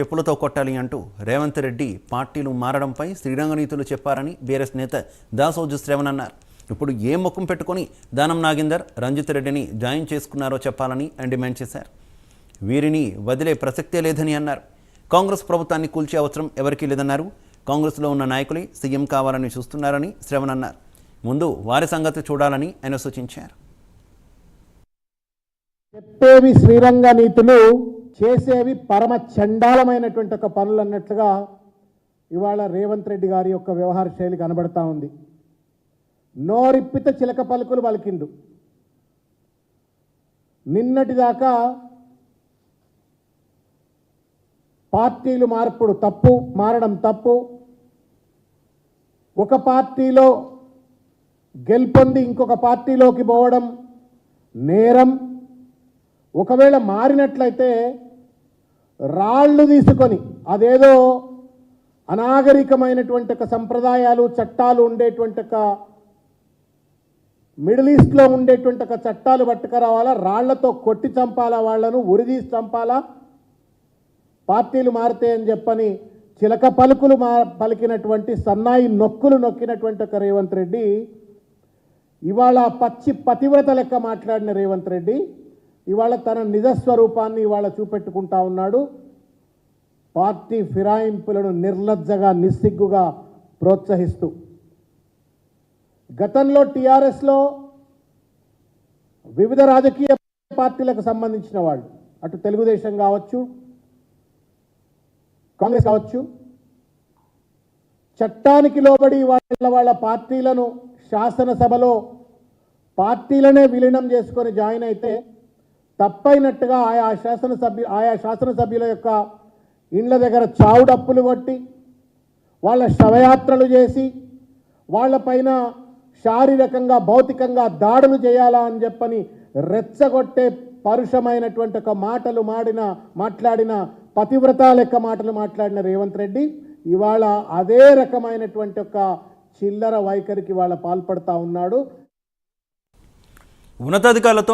చెప్పులతో కొట్టాలి అంటూ రేవంత్ రెడ్డి పార్టీలు మారడంపై శ్రీరంగ నీతులు చెప్పారని బీఆర్ఎస్ నేత దాసోజు శ్రవణ్ అన్నారు. ఇప్పుడు ఏ ముఖం పెట్టుకొని దానం నాగేందర్, రంజిత్ రెడ్డిని జాయిన్ చేసుకున్నారో చెప్పాలని డిమాండ్ చేశారు. వీరిని వదిలే ప్రసక్తే లేదని అన్నారు. కాంగ్రెస్ ప్రభుత్వాన్ని కూల్చే అవసరం ఎవరికీ లేదన్నారు. కాంగ్రెస్లో ఉన్న నాయకులే సీఎం కావాలని చూస్తున్నారని శ్రవణ్ అన్నారు. ముందు వారి సంగతి చూడాలని ఆయన సూచించారు. చెప్పేవి శ్రీరంగ నీతులు, చేసేవి పరమ చండాలమైనటువంటి ఒక పనులు అన్నట్లుగా ఇవాళ రేవంత్ రెడ్డి గారి యొక్క వ్యవహార శైలి కనబడతా ఉంది. నోరిప్పిత చిలక పలుకులు పలికిండు. నిన్నటిదాకా పార్టీలు మార్పుడు తప్పు, మారడం తప్పు, ఒక పార్టీలో గెలుపొంది ఇంకొక పార్టీలోకి పోవడం నేరం, ఒకవేళ మారినట్లయితే రాళ్ళు తీసుకొని అదేదో అనాగరికమైనటువంటి ఒక సంప్రదాయాలు చట్టాలు ఉండేటువంటి ఒక మిడిల్ ఈస్ట్లో ఉండేటువంటి ఒక చట్టాలు పట్టుకురావాలా, రాళ్లతో కొట్టి చంపాలా, వాళ్లను ఉరిదీసి చంపాలా పార్టీలు మారితే అని చెప్పని చిలక పలుకులు పలికినటువంటి సన్నాయి నొక్కులు నొక్కినటువంటి ఒక రేవంత్ రెడ్డి ఇవాళ పచ్చి పతివ్రత లెక్క మాట్లాడిన రేవంత్ రెడ్డి ఇవాళ తన నిజస్వరూపాన్ని ఇవాళ చూపెట్టుకుంటా ఉన్నాడు. పార్టీ ఫిరాయింపులను నిర్లజ్జగా నిస్సిగ్గుగా ప్రోత్సహిస్తూ గతంలో టీఆర్ఎస్లో వివిధ రాజకీయ పార్టీలకు సంబంధించిన వాళ్ళు, అటు తెలుగుదేశం కావచ్చు, కాంగ్రెస్ కావచ్చు, చట్టానికి లోబడి వాళ్ళ పార్టీలను శాసనసభలో పార్టీలనే విలీనం చేసుకొని జాయిన్ అయితే తప్పైనట్టుగా ఆయా శాసనసభ్యుల యొక్క ఇండ్ల దగ్గర చావుడప్పులు కొట్టి వాళ్ళ శవయాత్రలు చేసి వాళ్ళపైన శారీరకంగా భౌతికంగా దాడులు చేయాలా అని చెప్పని రెచ్చగొట్టే పరుషమైనటువంటి ఒక మాటలు మాట్లాడిన పతివ్రత లెక్క మాటలు మాట్లాడిన రేవంత్ రెడ్డి ఇవాళ అదే రకమైనటువంటి ఒక చిల్లర వైఖరికి ఇవాళ పాల్పడతా ఉన్నాడు. ఉన్నతాధికారులతో